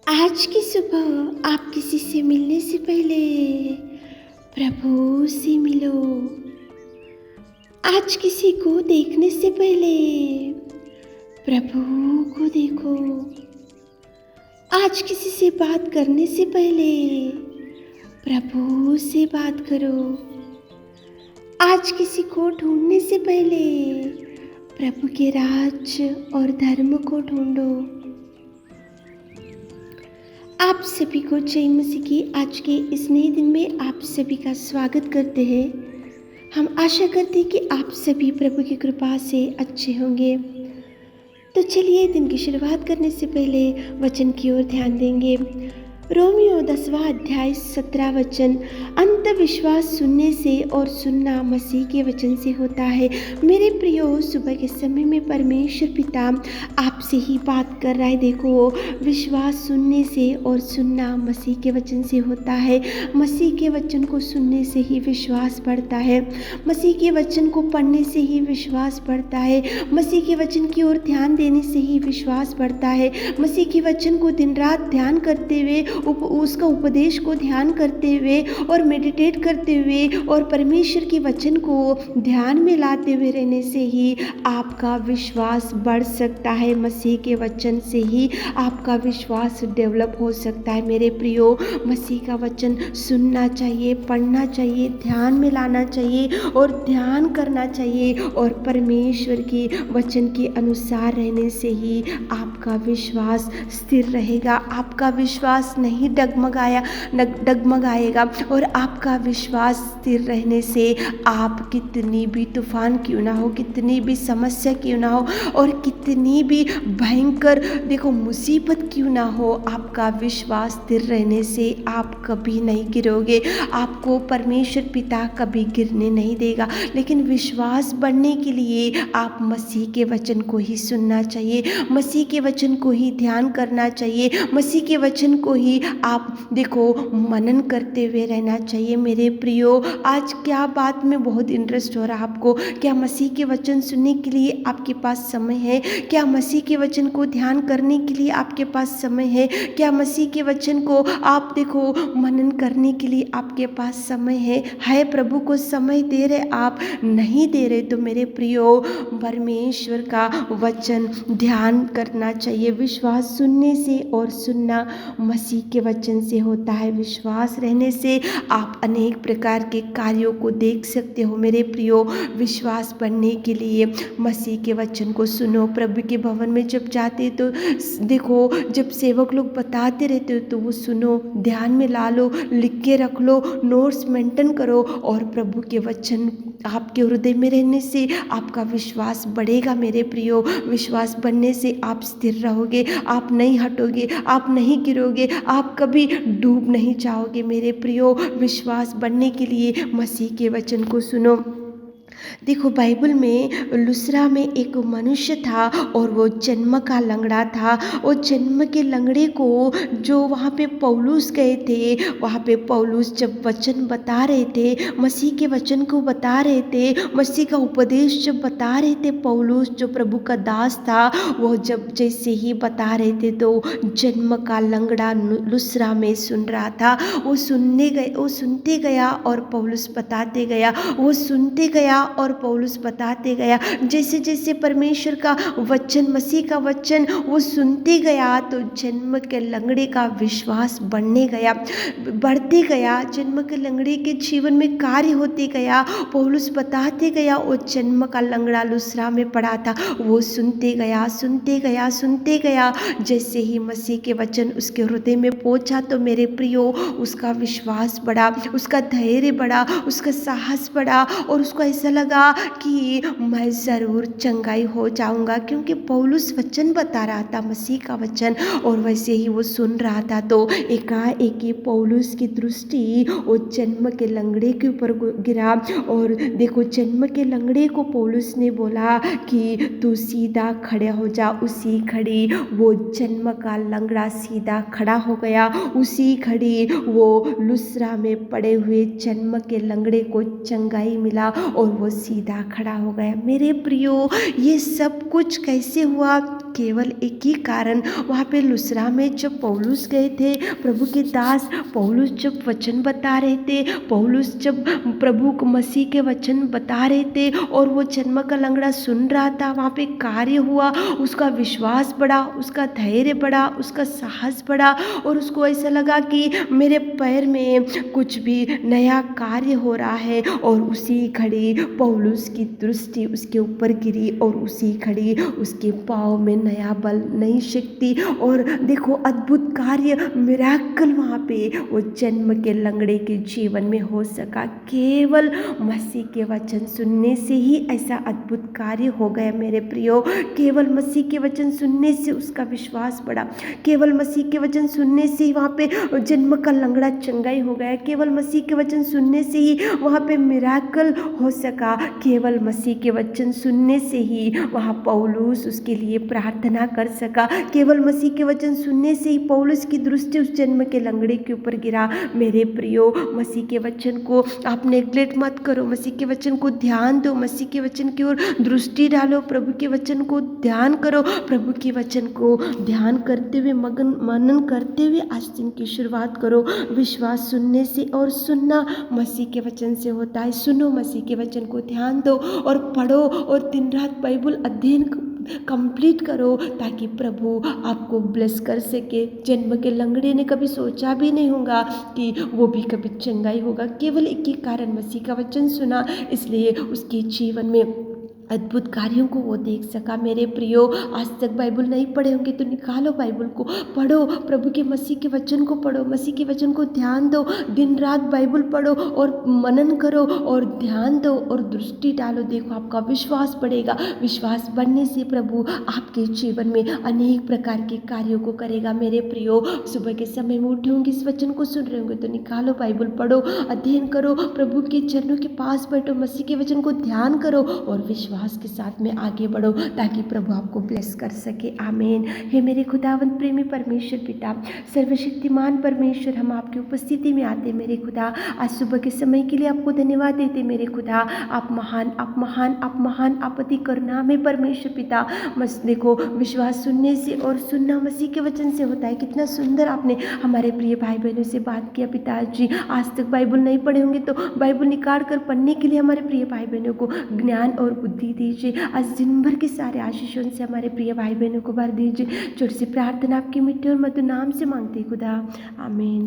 आज की सुबह आप किसी से मिलने से पहले प्रभु से मिलो। आज किसी को देखने से पहले प्रभु को देखो। आज किसी से बात करने से पहले प्रभु से बात करो। आज किसी को ढूंढने से पहले प्रभु के राज और धर्म को ढूंढो। आप सभी को जय मसीह की आज के इस नए दिन में आप सभी का स्वागत करते हैं। हम आशा करते हैं कि आप सभी प्रभु की कृपा से अच्छे होंगे। तो चलिए दिन की शुरुआत करने से पहले वचन की ओर ध्यान देंगे। रोमियो 10वां अध्याय 17 वचन, अंत विश्वास सुनने से और सुनना मसीह के वचन से होता है। मेरे प्रियो, सुबह के समय में परमेश्वर पिता आपसे ही बात कर रहा है। देखो, विश्वास सुनने से और सुनना मसीह के वचन से होता है। मसीह के वचन को सुनने से ही विश्वास बढ़ता है। मसीह के वचन को पढ़ने से ही विश्वास बढ़ता है। मसीह के वचन की ओर ध्यान देने से ही विश्वास बढ़ता है। मसीह के वचन को दिन रात ध्यान करते हुए, उसका उपदेश को ध्यान करते हुए और मेडिटेट करते हुए और परमेश्वर के वचन को ध्यान में लाते हुए रहने से ही आपका विश्वास बढ़ सकता है। मसीह के वचन से ही आपका विश्वास डेवलप हो सकता है। मेरे प्रियो, मसीह का वचन सुनना चाहिए, पढ़ना चाहिए, ध्यान में लाना चाहिए और ध्यान करना चाहिए और परमेश्वर के वचन के अनुसार रहने से ही आपका विश्वास स्थिर रहेगा। आपका विश्वास नहीं डगमगाएगा और आपका विश्वास स्थिर रहने से आप कितनी भी तूफान क्यों ना हो, कितनी भी समस्या क्यों ना हो और कितनी भी भयंकर मुसीबत क्यों ना हो, आपका विश्वास स्थिर रहने से आप कभी नहीं गिरोगे। आपको परमेश्वर पिता कभी गिरने नहीं देगा। लेकिन विश्वास बढ़ने के लिए आप मसीह के वचन को ही सुनना चाहिए, मसीह के वचन को ही ध्यान करना चाहिए, मसीह के वचन को ही आप मनन करते हुए रहना चाहिए। मेरे प्रियो, आज क्या बात में बहुत इंटरेस्ट हो रहा है आपको? क्या मसीह के वचन सुनने के लिए आपके पास समय है? क्या मसीह के वचन को ध्यान करने के लिए आपके पास समय है? क्या मसीह के वचन को आप मनन करने के लिए आपके पास समय है? प्रभु को समय दे रहे, आप नहीं दे रहे तो मेरे प्रियो, परमेश्वर का वचन ध्यान करना चाहिए। विश्वास सुनने से और सुनना मसीह के वचन से होता है। विश्वास रहने से आप अनेक प्रकार के कार्यों को देख सकते हो। मेरे प्रियो, विश्वास बढ़ने के लिए मसीह के वचन को सुनो। प्रभु के भवन में जब जाते तो जब सेवक लोग बताते रहते हो तो वो सुनो, ध्यान में ला लो, लिख के रख लो, नोट्स मेंटेन करो और प्रभु के वचन आपके हृदय में रहने से आपका विश्वास बढ़ेगा। मेरे प्रियो, विश्वास बढ़ने से आप स्थिर रहोगे, आप नहीं हटोगे, आप नहीं गिरोगे, आप कभी डूब नहीं जाओगे। मेरे प्रियो, विश्वास बढ़ने के लिए मसीह के वचन को सुनो। बाइबल में लुस्रा में एक मनुष्य था और वो जन्म का लंगड़ा था। वो जन्म के लंगड़े को जो वहाँ पे पौलुस गए थे, वहाँ पे पौलुस जब वचन बता रहे थे, मसीह के वचन को बता रहे थे, मसीह का उपदेश जब बता रहे थे, पौलुस जो प्रभु का दास था, वो जब जैसे ही बता रहे थे तो जन्म का लंगड़ा लुस्रा में सुन रहा था। वो सुनते गया और पौलुस बताते गया, वो सुनते गया और पौलुस बताते गया। जैसे जैसे परमेश्वर का वचन, मसीह का वचन वो सुनते गया तो जन्म के लंगड़े का विश्वास बढ़ते गया। जन्म के लंगड़े के जीवन में कार्य होते गया। पौलुस बताते गया, वो जन्म का लंगड़ा लुस्रा में पड़ा था, वो सुनते गया। जैसे ही मसीह के वचन उसके हृदय में पहुंचा तो मेरे प्रियो, उसका विश्वास बढ़ा, उसका धैर्य बढ़ा, उसका साहस बढ़ा और उसको ऐसा लगा कि मैं ज़रूर चंगाई हो जाऊंगा, क्योंकि पौलुस वचन बता रहा था, मसीह का वचन, और वैसे ही वो सुन रहा था। तो एकाएक पौलुस की दृष्टि वो जन्म के लंगड़े के ऊपर गिरा और जन्म के लंगड़े को पौलुस ने बोला कि तू सीधा खड़ा हो जा। उसी घड़ी वो जन्म का लंगड़ा सीधा खड़ा हो गया। उसी घड़ी वो लुस्रा में पड़े हुए जन्म के लंगड़े को चंगाई मिला और वो सीधा खड़ा हो गया। मेरे प्रियो, ये सब कुछ कैसे हुआ? केवल एक ही कारण, वहाँ पे लुस्त्रा में जब पौलुस गए थे, प्रभु के दास पौलुस जब वचन बता रहे थे, पौलुस जब प्रभु मसीह के वचन बता रहे थे और वो जन्म का लंगड़ा सुन रहा था, वहाँ पे कार्य हुआ, उसका विश्वास बढ़ा, उसका धैर्य बढ़ा, उसका साहस बढ़ा और उसको ऐसा लगा कि मेरे पैर में कुछ भी नया कार्य हो रहा है। और उसी घड़ी पौलुस की दृष्टि उसके ऊपर गिरी और उसी घड़ी उसके पाँव में नया बल, नई शक्ति और देखो अद्भुत कार्य, मिराकल वहाँ पे वो जन्म के लंगड़े के जीवन में हो सका। केवल मसीह के वचन सुनने से ही ऐसा अद्भुत कार्य हो गया मेरे प्रियो। केवल मसीह के वचन सुनने से उसका विश्वास बढ़ा, केवल मसीह के वचन सुनने से ही वहाँ पे जन्म का लंगड़ा चंगाई हो गया, केवल मसीह के वचन सुनने से ही वहाँ पे मिराकल हो सका, केवल मसीह के वचन सुनने से ही वहाँ पौलुस उसके लिए प्रार्थना कर सका, केवल मसीह के वचन सुनने से ही पौलुस की दृष्टि उस जन्म के लंगड़े के ऊपर गिरा। मेरे प्रियो, मसीह के वचन को आप नेग्लेक्ट मत करो, मसीह के वचन को ध्यान दो, मसीह के वचन की ओर दृष्टि डालो, प्रभु के वचन को ध्यान करो, प्रभु के वचन को ध्यान करते हुए मनन करते हुए आज दिन की शुरुआत करो। विश्वास सुनने से और सुनना मसीह के वचन से होता है। सुनो, मसीह के वचन को ध्यान दो और पढ़ो और दिन रात बाइबल अध्ययन कंप्लीट करो ताकि प्रभु आपको ब्लेस कर सके। जन्म के लंगड़े ने कभी सोचा भी नहीं होगा कि वो भी कभी चंगाई होगा, केवल एक ही कारण मसीह का वचन सुना, इसलिए उसके जीवन में अद्भुत कार्यों को वो देख सका। मेरे प्रियो, आज तक बाइबल नहीं पढ़े होंगे तो निकालो बाइबल को, पढ़ो, प्रभु के मसीह के वचन को पढ़ो, मसीह के वचन को ध्यान दो, दिन रात बाइबल पढ़ो और मनन करो और ध्यान दो और दृष्टि डालो। देखो आपका विश्वास बढ़ेगा, विश्वास बढ़ने से प्रभु आपके जीवन में अनेक प्रकार के कार्यों को करेगा। मेरे प्रियो, सुबह के समय में उठे होंगे, इस वचन को सुन रहे होंगे तो निकालो बाइबल, पढ़ो, अध्ययन करो, प्रभु के चरणों के पास बैठो, मसीह के वचन को ध्यान करो और विश्वास के साथ में आगे बढ़ो ताकि प्रभु आपको ब्लेस कर सके। आमीन। हे मेरे खुदावंत प्रेमी परमेश्वर पिता, सर्वशक्तिमान परमेश्वर, हम आपकी उपस्थिति में आते मेरे खुदा, आज सुबह के समय के लिए आपको धन्यवाद देते मेरे खुदा। आप महान, आप महान, आप महान, आप अति करुणा में परमेश्वर पिता। बस देखो, विश्वास सुनने से और सुनना मसीह के वचन से होता है। कितना सुंदर आपने हमारे प्रिय भाई बहनों से बात किया पिताजी। आज तक बाइबल नहीं पढ़े होंगे तो बाइबल निकाल कर पढ़ने के लिए हमारे प्रिय भाई बहनों को ज्ञान और बुद्धि दीजिए। आज दिन भर के सारे आशीषों से हमारे प्रिय भाई बहनों को भर दीजिए। छोटी सी प्रार्थना आपकी मिट्टी और मधुर नाम से मांगते खुदा, आमीन।